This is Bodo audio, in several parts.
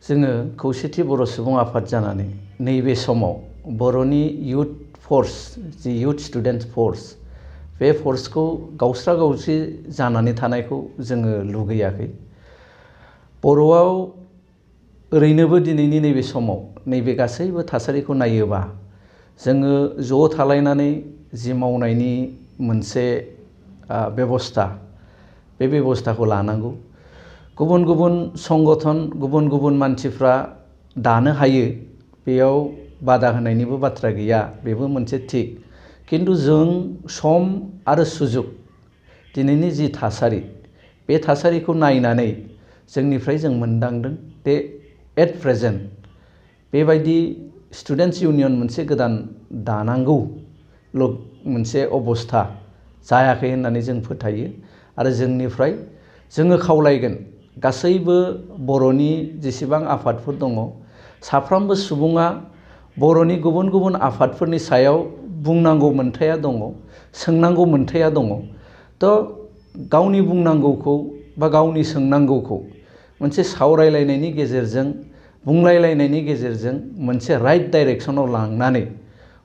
जोङो खौसेथि बर' सुबुं आफाद जानानै नैबे समाव बर'नि युथ फोर्स जि युथ स्टुडेन्ट फोर्स बे फोर्सखौ गावस्रा गावस्रि जानानै थानायखौ जोङो लुगैयाखै। बर'आव ओरैनोबो दिनैनि नैबे समाव नैबे गासैबो थासारिखौ नायोबा जोङो ज' थालायनानै जि मावनायनि मोनसे बेबस्था बे बेबस्थाखौ लानांगौ। गुबुन गुबुन संगठन गुबुन गुबुन मानसिफ्रा दानो हायो, बेयाव बादा होनायनिबो बाथ्रा गैया, बेबो मोनसे थिक। किन्तु जों सम आरो सुजुग दिनैनि जि थासारि बे थासारिखौ नायनानै जोंनिफ्राय जों मोनदांदों दे एट प्रेजेन्ट बेबायदि स्टुडेन्टस इउनियन मोनसे गोदान दानांगौ मोनसे अबस्था जायाखै होननानै जों फोथायो। आरो जोंनिफ्राय जोङो खावलायगोन गासैबो बर'नि जेसेबां आफादफोर दङ, साफ्रोमबो सुबुङा बर'नि गुबुन गुबुन आफादफोरनि सायाव बुंनांगौ मोन्थाया दङ, सोंनांगौ मोन्थाया दङ। गावनि बुंनांगौखौ बा गावनि सोंनांगौखौ मोनसे सावरायलायनायनि गेजेरजों बुंलायलायनायनि गेजेरजों मोनसे राइट डाइरेक्सनाव लांनानै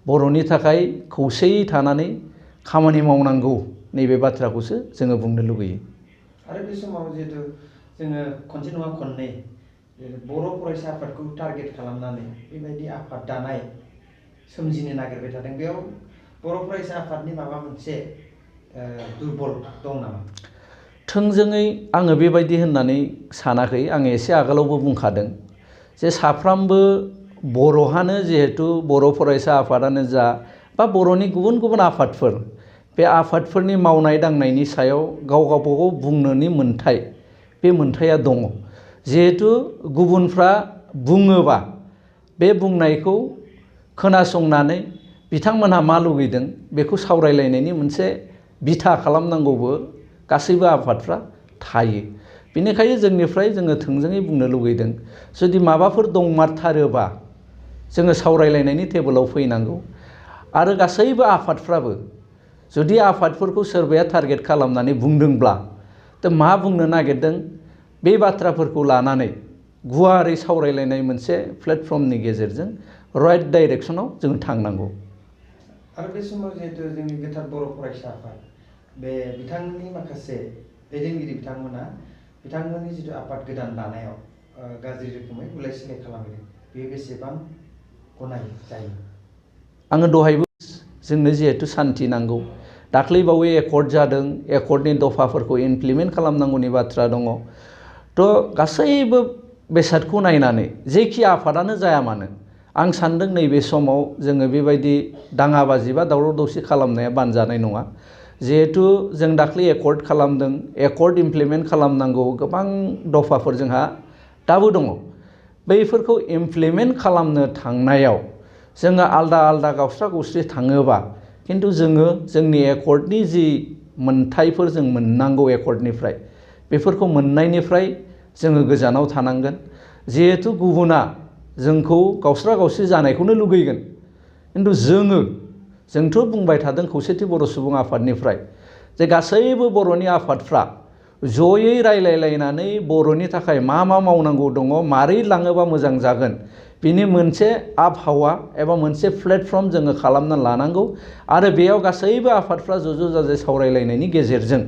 बर'नि थाखाय खौसेयै थानानै खामानि मावनांगौ नैबे बाथ्राखौसो जोङो बुंनो लुगैयो। आरो बे समाव जिहेतु जोङो खनसे नङा खननै बर' फरायसा आफादखौ टारगेट खालामनानै बेबायदि आफाद दानाय सोमजिनो नागिरबाय थादों। बेयाव बर' फरायसा आफादनि माबा मोनसे दुर्बल दं नामा? थोंजोङै आङो बेबायदि होननानै सानाखै। आङो एसे आगोलावबो बुंखादों जे साफ्रोमबो बर'हानो जिहेतु बर' फरायसा आफादानो जा बा बर'नि गुबुन गुबुन आफादफोर, बे आफादफोरनि मावनाय दांनायनि सायाव गाव गावबागाव बुंनोनि मोन्थाय, बे मोन्थाया दङ। जिहेतु गुबुनफ्रा बुङोबा बे बुंनायखौ खोनासंनानै बिथांमोनहा मा लुगैदों बेखौ सावरायलायनायनि मोनसे बिथा खालामनांगौबो गासैबो आफादफ्रा थायो। बेनिखायनो जोंनिफ्राय जोङो थोंजोङै बुंनो लुगैदों, जुदि माबाफोर दंमारथारोबा जोङो सावरायलायनायनि टेबोलाव फैनांगौ। आरो गासैबो आफादफ्राबो जुदि आफादफोरखौ सोरबाया टारगेट खालामनानै बुंदोंब्ला मा बुंनो नागिरदों बे बाथ्राफोरखौ लानानै गुवारै सावरायलायनाय मोनसे प्लेटफर्मनि गेजेरजों राइट डाइरेक्सनाव जों थांनांगौ। आरो बे समाव जिहेतु जोंनि गोथार बर' फरायसा आफाद बे बिथांनि माखासे दैदेनगिरि बिथांमोननि जिथु आफाद गोदान दानायाव गाज्रि रोखोमै गुलाय सिलाय खालामदों, बेयो बेसेबां गनाय जायो? आङो दहायबो जोंनो जिहेतु सान्थि नांगौ, दाख्लैबावै एकर्ड जादों, एकर्डनि दफाफोरखौ इमप्लिमेन्ट खालामनांगौनि बाथ्रा दङ। गासैबो बेसादखौ नायनानै जेखि आफादानो जाया मानो आं सान्दों नैबे समाव जोङो बेबायदि दाङाबाजि बा दावराव दावसि खालामनाया बानजानाय नङा। जिहेतु जों दाख्लै एकर्ड खालामदों, एकर्ड इमप्लिमेन्ट खालामनांगौ गोबां दफाफोर जोंहा दाबो दङ। बैफोरखौ इमप्लिमेन्ट खालामनो थांनायाव जोङो आलदा आलदा गावस्रा गावस्रि थाङोबा किन्तु जोङो जोंनि एकर्डनि जि मोन्थायफोर जों मोननांगौ एकर्डनिफ्राय, बेफोरखौ मोननायनिफ्राय जोङो गोजानाव थानांगोन। जिहेतु गुबुना जोंखौ गावस्रा गावस्रि जानायखौनो लुगैगोन, किन्तु जोंथ' बुंबाय थादों खौसेथि बर' सुबुं आफादनिफ्राय जे गासैबो बर'नि आफादफ्रा जयै रायलायलायनानै बर'नि थाखाय मा मा मावनांगौ दङ, मारै लाङोबा मोजां जागोन, बिनि मोनसे आबहावा एबा मोनसे प्लेटफर्म जोङो खालामना लानांगौ। आरो बेयाव गासैबो आफादफ्रा ज' जाजाय सावरायलायनायनि गेजेरजों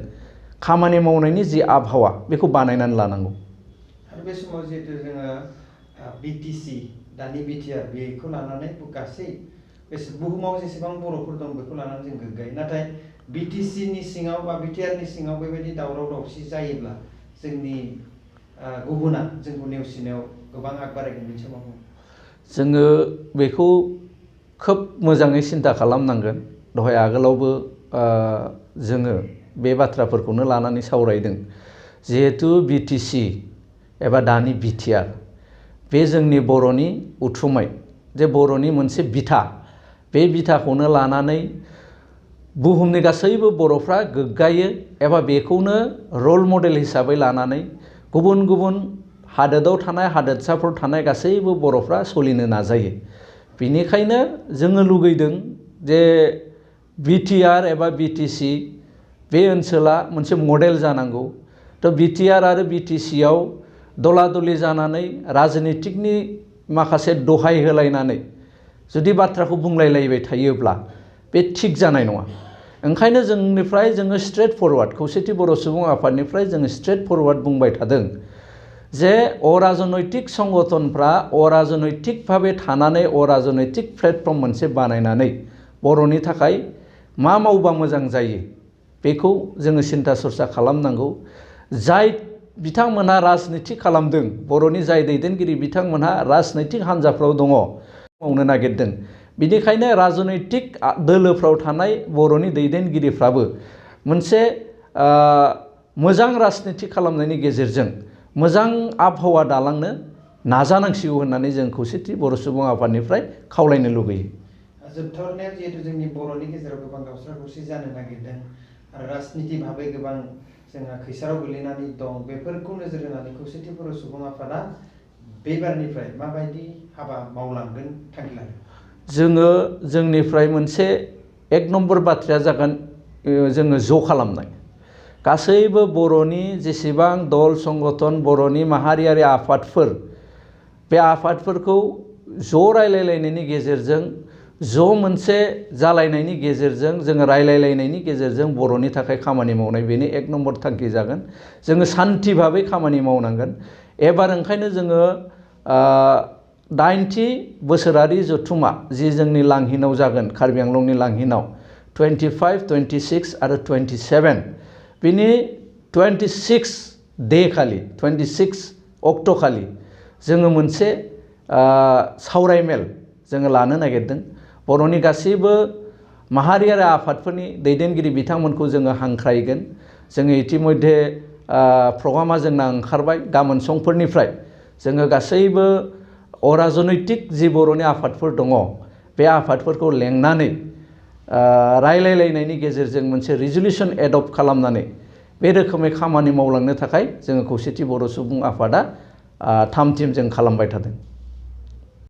खामानि मावनायनि जि आबहावा बेखौ बानायनानै लानांगौ। आरो बे समाव जिहेतु जोङो बिटिसि दानि बिटिआर बेखौ लानानै गासै बुहुमाव जेसेबां बर'फोर दं बेखौ लानानै जों गोग्गायो। नाथाय बिटिसिनि सिङाव बा बिटिआरनि सिङाव बेबायदि दावराव दावसि जायोब्ला जोंनि गुबुना जोंखौ नेवसिनायाव गोबां आग बारायगोन। बे समाव जोङो बेखौ खोब मोजाङै सिन्था खालामनांगोन। दहाय आगोलावबो जोङो बे बाथ्राफोरखौनो लानानै सावरायदों। जिहेतु बिटिसि एबा दानि बिटिआर बे जोंनि बर'नि उथुमाय, जे बर'नि मोनसे बिथा, बे बिथाखौनो लानानै बुहुमनि गासैबो बर'फ्रा गोग्गायो एबा बेखौनो रल मडेल हिसाबै लानानै गुबुन गुबुन हादोराव थानाय हादोरसाफोराव थानाय गासैबो बर'फ्रा सोलिनो नाजायो। बेनिखायनो जोङो लुगैदों जे बिटिआर एबा बिटिसि बे ओनसोला मोनसे मडेल जानांगौ। बिटिआर आरो बिटिसियाव दला दलि जानानै राजनितिकनि माखासे दहाय होलायनानै जुदि बाथ्राखौ बुंलायलायबाय थायोब्ला बे थिग जानाय नङा। ओंखायनो जोंनिफ्राय जोङो स्ट्रेट फरवार्ड खौसेथि बर' सुबुं आफादनिफ्राय जोङो स्ट्रेट फरवार्ड बुंबाय थादों जे अराजनैतिक संगठनफ्रा अराजनैतिक भाबे थानानै अराजनैतिक प्लेटफर्म मोनसे बानायनानै बर'नि थाखाय मा मावबा मोजां जायो बेखौ जोङो सिन्था सरसा खालामनांगौ। जाय बिथांमोनहा राजनिति खालामदों, बर'नि जाय दैदेनगिरि बिथांमोनहा राजनैतिक हान्जाफ्राव दङ, मावनो नागिरदों। बिनिखायनो राजनैतिक दोलोफ्राव थानाय बर'नि दैदेनगिरिफ्राबो मोनसे मोजां राजनिति खालामनायनि गेजेरजों मोजां आबहावा दालांनो नाजानांसिगौ होननानै जों खौसेथि बर' सुबुं आफादनिफ्राय खावलायनो लुगैयो। जोबथारनायाव जिहेतु जोंनि बर'नि गेजेराव गोबां गावस्रा गावस्रि जानो नागिरदों आरो राजनिति भाबै गोबां जोंहा खैसाराव गोलैनानै दं, बेफोरखौ नोजोर होनानै खौसेथि बर' सुबुं आफादा बेबारनिफ्राय माबायदि हाबा मावलांगोन थांखि लादों? जोङो जोंनिफ्राय मोनसे एक नम्बर बाथ्राया जागोन जोङो ज' खालामनाय। गासैबो बर'नि जेसेबां दल संगठन बर'नि माहारियारि आफादफोर, बे आफादफोरखौ ज' रायलायलायनायनि गेजेरजों ज' मोनसे जालायनायनि गेजेरजों जोङो रायलायलायनायनि गेजेरजों बर'नि थाखाय खामानि मावनाय, बेनि एक नम्बर थांखि जागोन। जोङो सान्थि भाबै खामानि मावनांगोन। एबार ओंखायनो जोङो 80 बोसोरारि जथुमा जि जोंनि लांहिनाव जागोन, कार्बि आंलंनि लांहिनाव 25, 26 आरो 27, बिनि 26 डे खालि 26 अक्ट' खालि जोङो मोनसे सावरायमेल जोङो लानो नागिरदों। बर'नि गासैबो माहारियारि आफादफोरनि दैदेनगिरि बिथांमोनखौ जोङो हांख्रायगोन। जोङो इतिमध्य प्रग्रामा जोंना ओंखारबाय। गाबोन समफोरनिफ्राय जोङो गासैबो अराजनैतिक जि बर'नि आफादफोर दङ, बे आफादफोरखौ लेंनानै रायलायलायनायनि गेजेरजों मोनसे रिजलिउसन एडप्ट खालामनानै बे रोखोमै खामानि मावलांनो थाखाय जोङो खौसेथि बर' सुबुं आफादा थाम थिम जों खालामबाय थादों।